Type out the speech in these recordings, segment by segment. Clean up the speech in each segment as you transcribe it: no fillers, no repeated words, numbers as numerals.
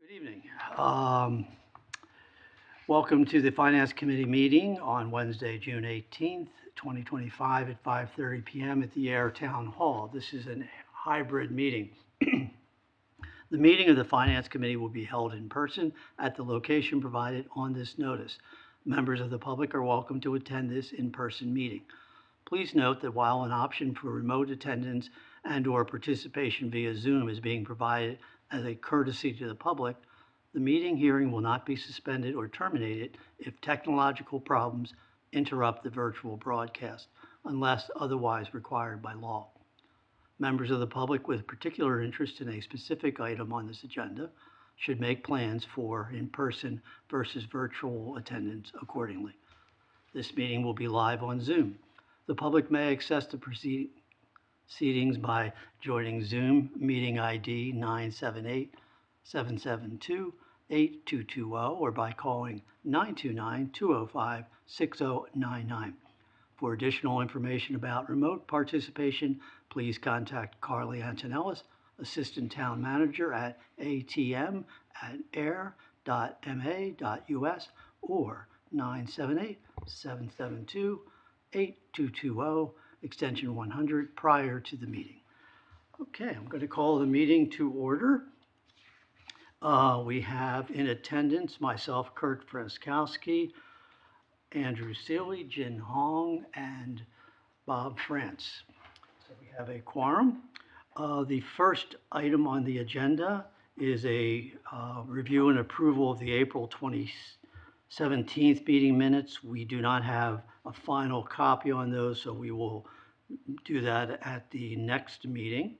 Good evening. Welcome to the Finance Committee meeting on Wednesday, June 18th, 2025 at 5:30 p.m. at the Ayer Town Hall. This is a hybrid meeting. The meeting of the Finance Committee will be held in person at the location provided on this notice. Members of the public are welcome to attend this in-person meeting. Please note that while an option for remote attendance and/or participation via Zoom is being provided as a courtesy to the public, the meeting hearing will not be suspended or terminated if technological problems interrupt the virtual broadcast, unless otherwise required by law. Members of the public with particular interest in a specific item on this agenda should make plans for in-person versus virtual attendance accordingly. This meeting will be live on Zoom. The public may access the proceedings by joining Zoom meeting ID 978-772-8220 or by calling 929-205-6099. For additional information about remote participation, please contact Carly Antonellis, Assistant Town Manager at atm@air.ma.us or 978-772-8220, extension 100, prior to the meeting. Okay, I'm going to call the meeting to order. We have in attendance myself, Kurt Freskowski, Andrew Seeley, Jin Hong, and Bob France. So we have a quorum. The first item on the agenda is a review and approval of the April 2017 meeting minutes. We do not have a final copy on those, so we will do that at the next meeting.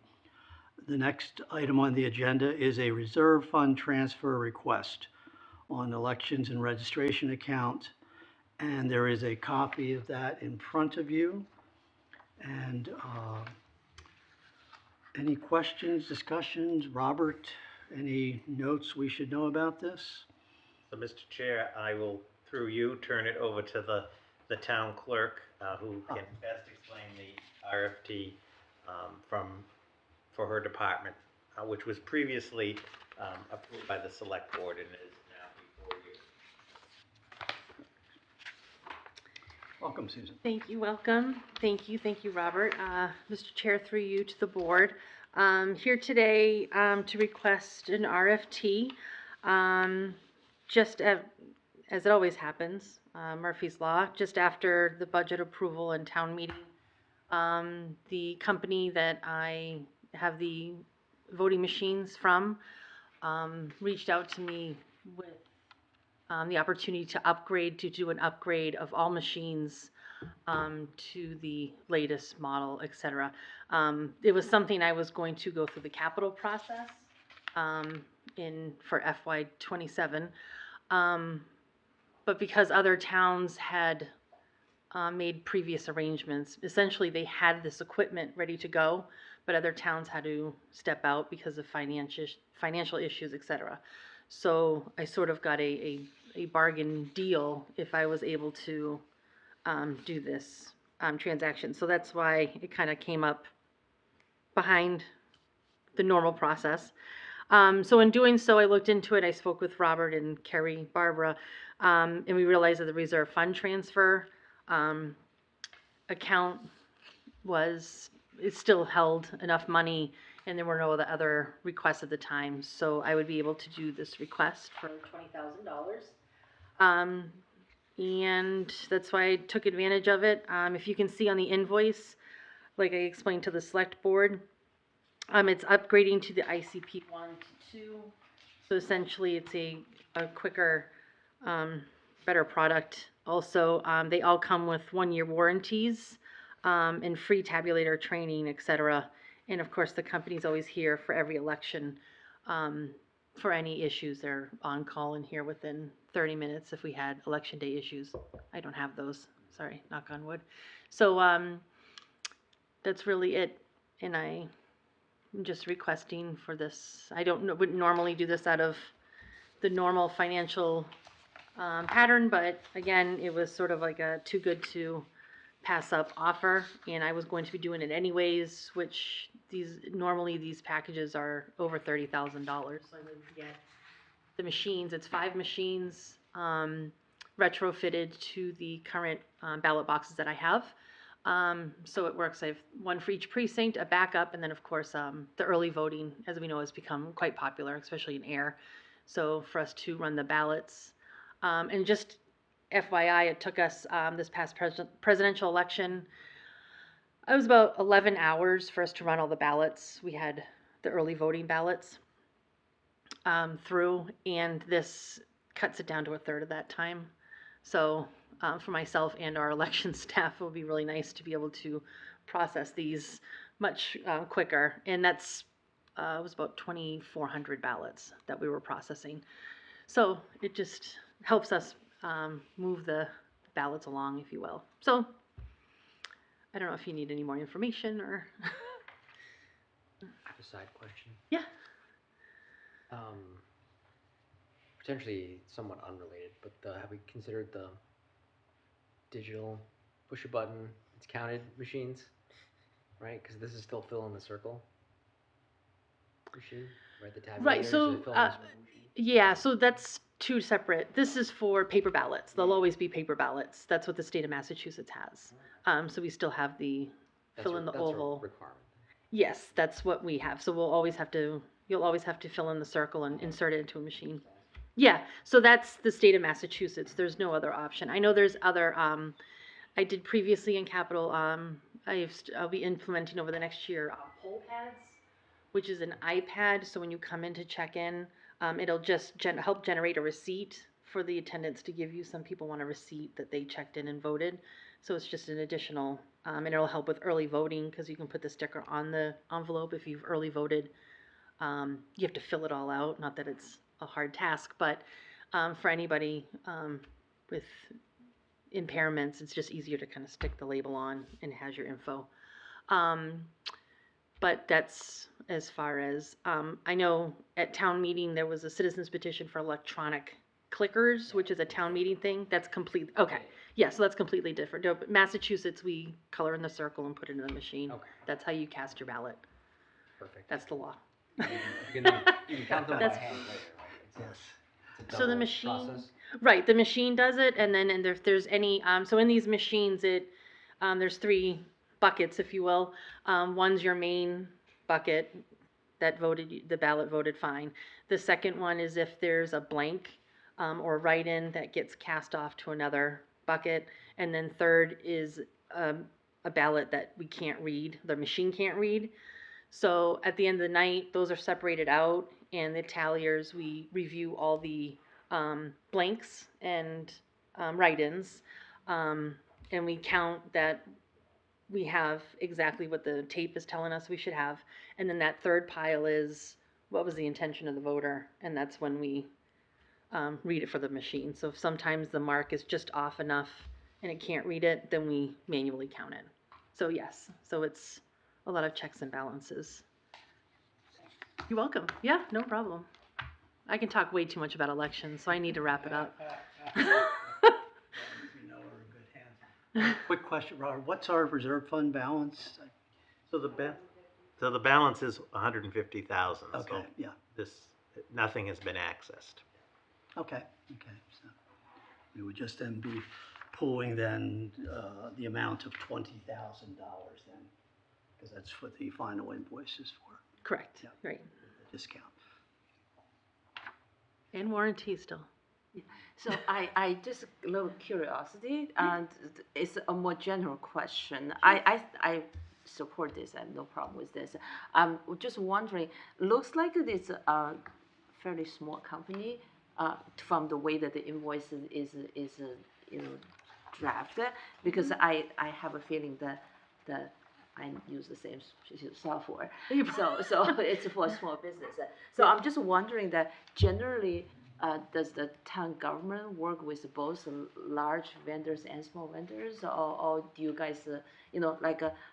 The next item on the agenda is a reserve fund transfer request on elections and registration account. And there is a copy of that in front of you. And any questions, discussions? Robert, any notes we should know about this? So, Mr. Chair, I will, through you, turn it over to the town clerk, who can best explain the RFT for her department, which was previously approved by the select board and is now before you. Welcome, Susan. Thank you, welcome. Thank you, Robert. Mr. Chair, through you to the board. Here today to request an RFT, just as it always happens, Murphy's Law, just after the budget approval and town meeting. The company that I have the voting machines from reached out to me with the opportunity to do an upgrade of all machines to the latest model, etc. It was something I was going to go through the capital process for FY27, but because other towns had made previous arrangements, essentially they had this equipment ready to go, but other towns had to step out because of financial issues, etc. So I sort of got a bargain deal if I was able to do this transaction. So that's why it kind of came up behind the normal process. So in doing so, I looked into it. I spoke with Robert and Kerry, Barbara, and we realized that the reserve fund transfer account it still held enough money, and there were no other requests at the time. So I would be able to do this request for $20,000. And that's why I took advantage of it. If you can see on the invoice, like I explained to the select board, it's upgrading to the ICP 1 to 2. So essentially it's a quicker, better product. Also, they all come with 1-year warranties and free tabulator training, etc. And of course, the company's always here for every election. For any issues, they're on call and here within 30 minutes if we had election day issues. I don't have those, sorry, knock on wood. So that's really it, and I'm just requesting for this. I wouldn't normally do this out of the normal financial pattern, but again, it was sort of like a too good to pass up offer, and I was going to be doing it anyways, which normally these packages are over $30,000, so I wouldn't get the machines. It's 5 machines retrofitted to the current ballot boxes that I have. So it works. I have one for each precinct, a backup, and then of course the early voting, as we know, has become quite popular, especially in Ayer. So for us to run the ballots, and just FYI, it took us this past presidential election. It was about 11 hours for us to run all the ballots. We had the early voting ballots through, and this cuts it down to a third of that time. So for myself and our election staff, it would be really nice to be able to process these much quicker. And that's it was about 2,400 ballots that we were processing. So it just helps us move the ballots along, if you will. So I don't know if you need any more information or. I have a side question. Yeah. Potentially somewhat unrelated, but have we considered the digital push a button, it's counted machines, right? Because this is still fill in the circle machine, right? The tabulator Right, is a so, fill in the circle machine. Yeah, so that's two separate. This is for paper ballots. There'll always be paper ballots. That's what the state of Massachusetts has. So we still have the fill in the That's oval. a requirement. Yes, that's what we have. So you'll always have to fill in the circle and insert it into a machine. Yeah, so that's the state of Massachusetts. There's no other option. I know there's other, I did previously in Capital, I'll be implementing over the next year, poll pads, which is an iPad. So when you come in to check in, it'll just help generate a receipt for the attendants to give you. Some people want a receipt that they checked in and voted. So it's just an additional, and it'll help with early voting because you can put the sticker on the envelope if you've early voted. You have to fill it all out. Not that it's a hard task, but for anybody with impairments, it's just easier to kind of stick the label on and it has your info. But that's as far as, I know at town meeting, there was a citizens petition for electronic clickers, which is a town meeting thing. That's complete, okay. Yeah, so that's completely different. No, but Massachusetts, we color in the circle and put it in the machine. Okay. That's how you cast your ballot. Perfect. That's the law. You can count them by That's- hand later, right? Yes. It's a So the double machine, process. right, the machine does it, and then if there's any, so in these machines, there's 3 buckets, if you will. One's your main bucket that the ballot voted fine. The second one is if there's a blank or write-in that gets cast off to another bucket. And then third is a ballot that we can't read, the machine can't read. So at the end of the night, those are separated out, and the talliers, we review all the blanks and write-ins, and we count that we have exactly what the tape is telling us we should have. And then that third pile is what was the intention of the voter, and that's when we read it for the machine. So if sometimes the mark is just off enough and it can't read it, then we manually count it. So yes, so it's a lot of checks and balances. You're welcome. Yeah, no problem. I can talk way too much about elections, so I need to wrap it up. You know we're in good hands. Quick question, Robert, what's our reserve fund balance? So the balance is 150,000. Okay, So yeah, nothing has been accessed. okay, so we would just then be pulling then the amount of $20,000 then, because that's what the final invoice is for, Correct, Yeah. right. the discount. And warranty still. So I just a little curiosity, and it's a more general question. I support this. I have no problem with this. I'm just wondering. Looks like it's a fairly small company, from the way that the invoice is drafted. Because I have a feeling that I use the same software. So it's for small business. So I'm just wondering that generally. Does the town government work with both large vendors and small vendors, or do you guys,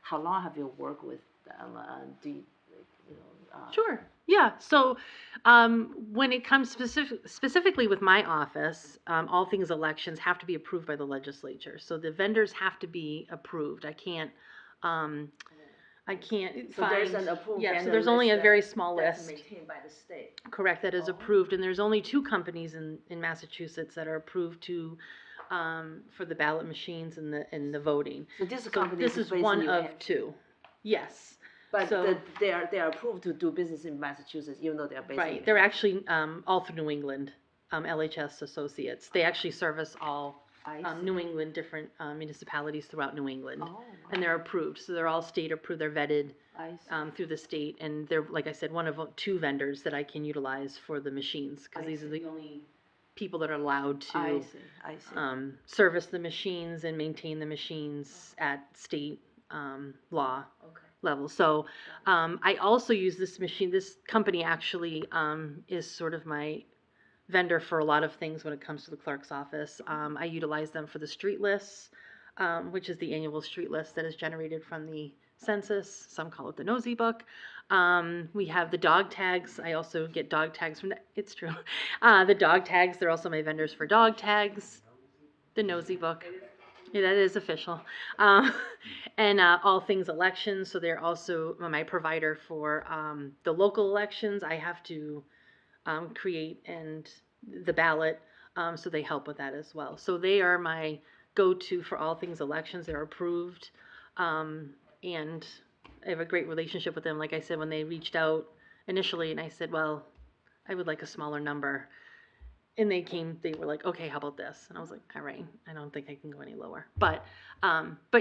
how long have you worked with them? Do you, Sure. Yeah. So when it comes specifically with my office, all things elections have to be approved by the legislature. So the vendors have to be approved. I can't I can't So find. there's an approved Yeah, so vendor there's only a list very small that's list. maintained by the state. Correct, that is Oh. approved, and there's only 2 companies in Massachusetts that are approved to, for the ballot machines and the voting. So this So company this is is based in one New of Hampshire. 2. Yes. But So- they are approved to do business in Massachusetts, even though they are based in. Right, they're actually, all through New England, LHS Associates. They actually service all, I see. New England, different, municipalities throughout New England. Oh, And they're approved, so they're all state approved, they're vetted, I see. through the state, and they're, like I said, one of 2 vendors that I can utilize for the machines, I cause these are see. the only people that are allowed I to, see, I see. service the machines and maintain the machines at state, law Okay. level. So, I also use this machine, this company actually, is sort of my vendor for a lot of things when it comes to the clerk's office. I utilize them for the street lists, which is the annual street list that is generated from the census. Some call it the nosy book. We have the dog tags. I also get dog tags from it's true. The dog tags, they're also my vendors for dog tags. The nosy book. Yeah, that is official. And all things elections, so they're also my provider for the local elections. I have to create and the ballot, so they help with that as well. So they are my go-to for all things elections. They're approved, and I have a great relationship with them. Like I said, when they reached out initially, and I said, well, I would like a smaller number. And they were like, okay, how about this? And I was like, all right, I don't think I can go any lower. But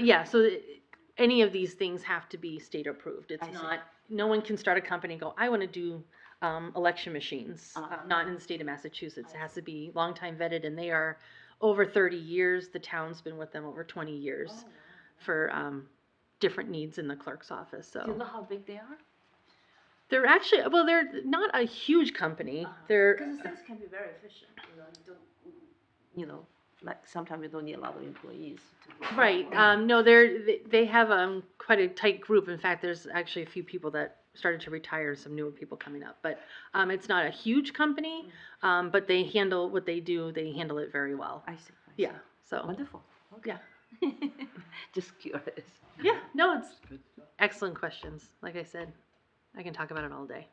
yeah, so any of these things have to be state approved. It's I see. not, no one can start a company and go, I want to do election machines, not in the state of Massachusetts. It has to be long time vetted, and they are over 30 years. The town's been with them over 20 years Oh, wow. for different needs in the clerk's office. Do you So know how big they are? they're actually, well, they're not a huge company. They're Because the states can be very efficient, you know, like sometimes you don't need a lot of employees to do. right. No, they have quite a tight group. In fact, there's actually a few people that started to retire, some newer people coming up. But it's not a huge company, but they handle what they do. They handle it very well. I see. Yeah. So Wonderful. Okay. yeah, Just curious. yeah. No, it's excellent questions. Like I said, I can talk about it all day.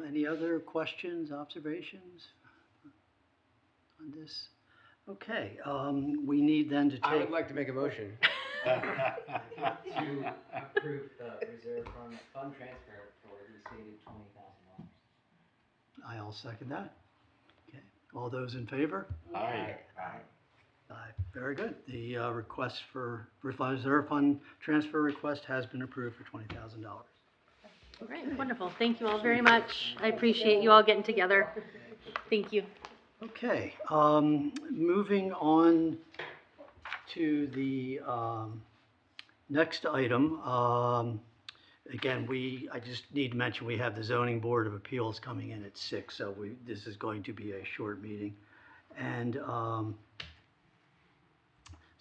Any other questions, observations on this? Okay, we need then to I would take, like to make a motion to approve the reserve fund transfer for the stated $20,000. I'll second that. Okay, all those in favor? Aye. Very good. The request for reserve fund transfer request has been approved for $20,000. All right, wonderful. Thank you all very much. I appreciate you all getting together. Thank you. Okay, moving on to the next item. Again, I just need to mention we have the zoning board of appeals coming in at 6, so this is going to be a short meeting. And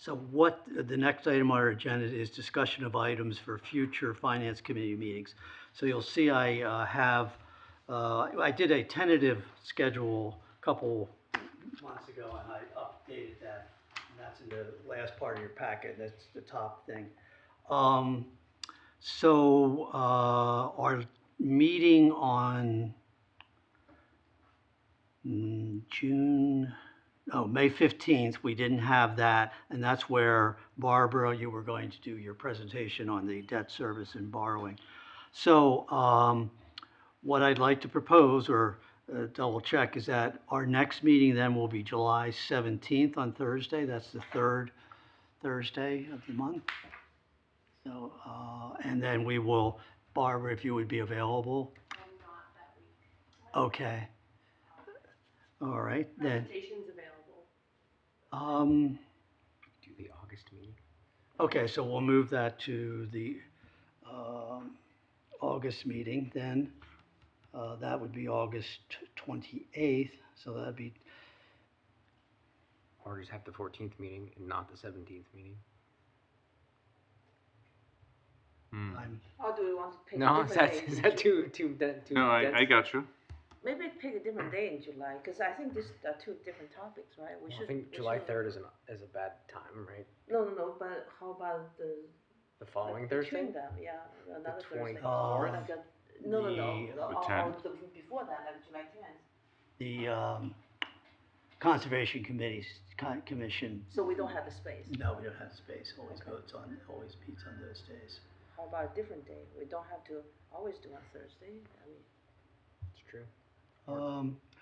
so what the next item on our agenda is discussion of items for future finance committee meetings. So you'll see I did a tentative schedule a couple months ago, and I updated that. And that's in the last part of your packet. That's the top thing. So our meeting on May 15th, we didn't have that, and that's where, Barbara, you were going to do your presentation on the debt service and borrowing. So what I'd like to propose, or double check, is that our next meeting then will be July 17th on Thursday. That's the third Thursday of the month. So, and then we will, Barbara, if you would be available. I'm not that week. Okay. All right, then. Presentation's available. Do the August meeting. Okay, so we'll move that to the August meeting then. That would be August 28th, so that'd be, Or just have the 14th meeting and not the 17th meeting. I'm, Or do we want to pick a No, different day? is that too No, I dense? got you. Maybe pick a different day in July, because I think these are 2 different topics, right? Well, I think July 3rd is a bad time, right? No, but how about the The following Thursday? Between them, yeah, another Thursday. 24th? Like no, The, or 10th. before that, like July 10th. The Conservation Commission, So we don't have the space. no, we don't have space, always meets on those days. How about a different day? We don't have to always do on Thursday. I mean, It's true.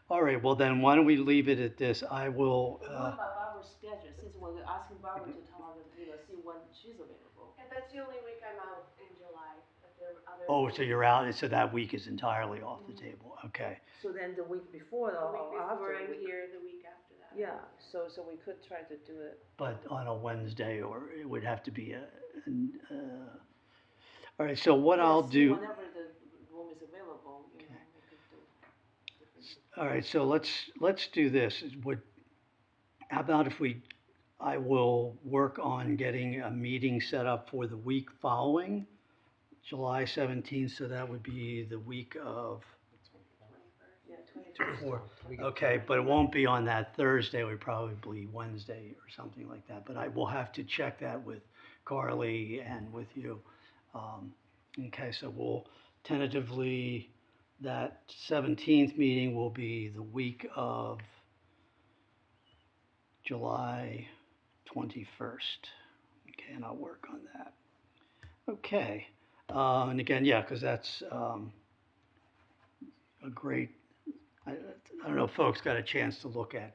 All right, well then, why don't we leave it at this? I will, what about Barbara's schedule? Since we're asking Barbara to come out and, see when she's available. And that's the only week I'm out in July, if there are other. oh, so you're out, so that week is entirely off the table, okay. So then the week before The or week after. before I'm here, the week after that. Yeah, so we could try to do it. But on a Wednesday, or it would have to be all right, so what I'll See, do, whenever the room is available, we could do different. all right, so let's do this, how about if I will work on getting a meeting set up for the week following, July 17th, so that would be the week of, Yeah, 21st. okay, but it won't be on that Thursday, it would probably be Wednesday or something like that, but I will have to check that with Carly and with you. Okay, so we'll tentatively, that 17th meeting will be the week of July 21st. Okay, and I'll work on that. Okay, and again, yeah, because that's a great, I don't know if folks got a chance to look at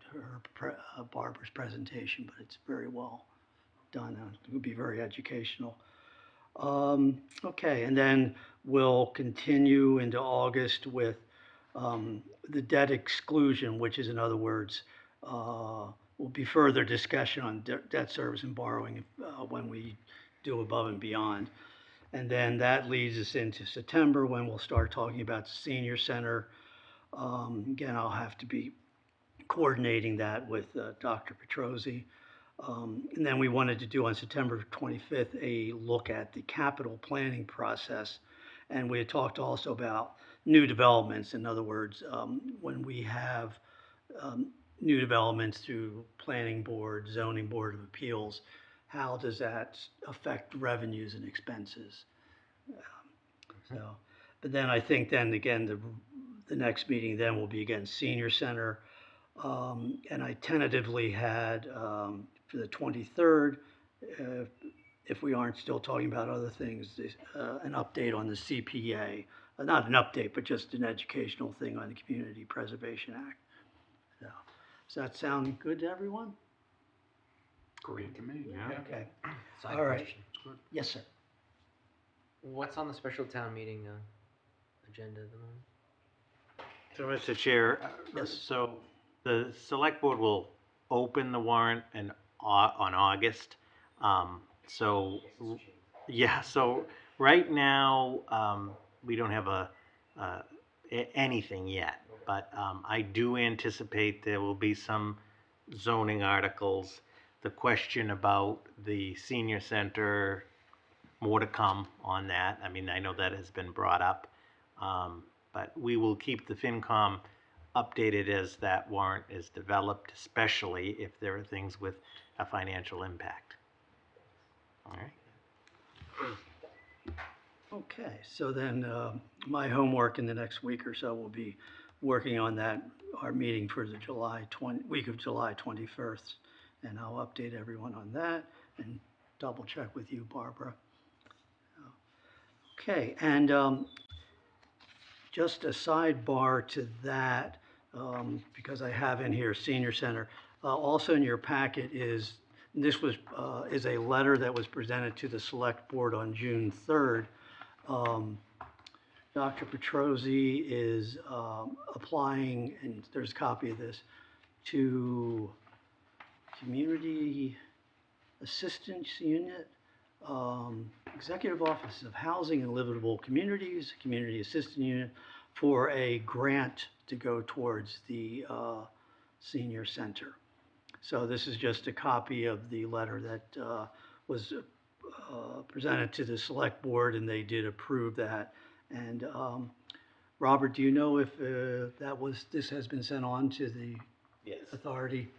Barbara's presentation, but it's very well done. It would be very educational. Okay, and then we'll continue into August with the debt exclusion, which is, in other words, will be further discussion on debt service and borrowing when we do above and beyond. And then that leads us into September, when we'll start talking about the senior center. Again, I'll have to be coordinating that with Dr. Petrosi. And then we wanted to do on September 25th a look at the capital planning process. And we had talked also about new developments. In other words, when we have new developments through planning board, zoning board of appeals, how does that affect revenues and expenses? So, but then I think then again, the next meeting then will be again senior center. And I tentatively had for the 23rd, if we aren't still talking about other things, an update on the CPA. Not an update, but just an educational thing on the Community Preservation Act. So, does that sound good to everyone? Great to me, yeah. Okay. Side All right. question. Yes, sir. What's on the special town meeting agenda at the moment? So, Mr. Chair, Yes. so the select board will open the warrant on August. So, yeah, so right now, we don't have anything yet. But I do anticipate there will be some zoning articles. The question about the senior center, more to come on that. I mean, I know that has been brought up. But we will keep the FinCom updated as that warrant is developed, especially if there are things with a financial impact. All right. Okay, so then my homework in the next week or so will be working on that, our meeting for the week of July 21st. And I'll update everyone on that and double check with you, Barbara. Okay, and just a sidebar to that, because I have in here senior center. Also in your packet is, is a letter that was presented to the select board on June 3rd. Dr. Petrosi is applying, and there's a copy of this, to Community Assistance Unit, Executive Office of Housing and Livable Communities, Community Assistance Unit, for a grant to go towards the senior center. So this is just a copy of the letter that was presented to the select board, and they did approve that. And Robert, do you know if this has been sent on to the Yes. authority?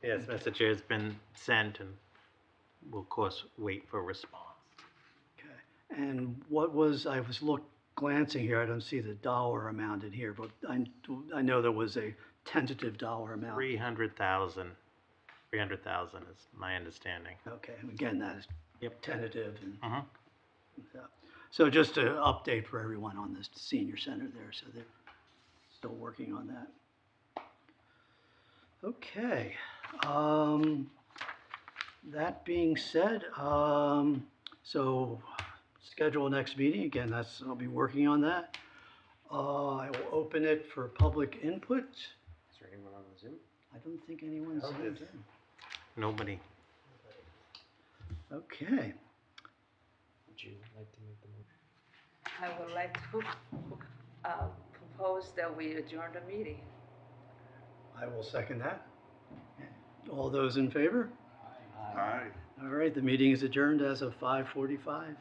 Yes, Mr. Chair, it's been sent, and we'll of course wait for response. And I was glancing here, I don't see the dollar amount in here, but I know there was a tentative dollar amount. 300,000. 300,000 is my understanding. Okay, again, that is Yep. tentative and, Mhm. yeah. So just an update for everyone on this senior center there, so they're still working on that. Okay, that being said, so schedule next meeting, again, I'll be working on that. I will open it for public input. Is there anyone on the Zoom? I don't think anyone's zoomed in. Nobody. Okay, Would you like to make the motion? I would like to, propose that we adjourn the meeting. I will second that. All those in favor? Aye. All right, the meeting is adjourned as of 5:45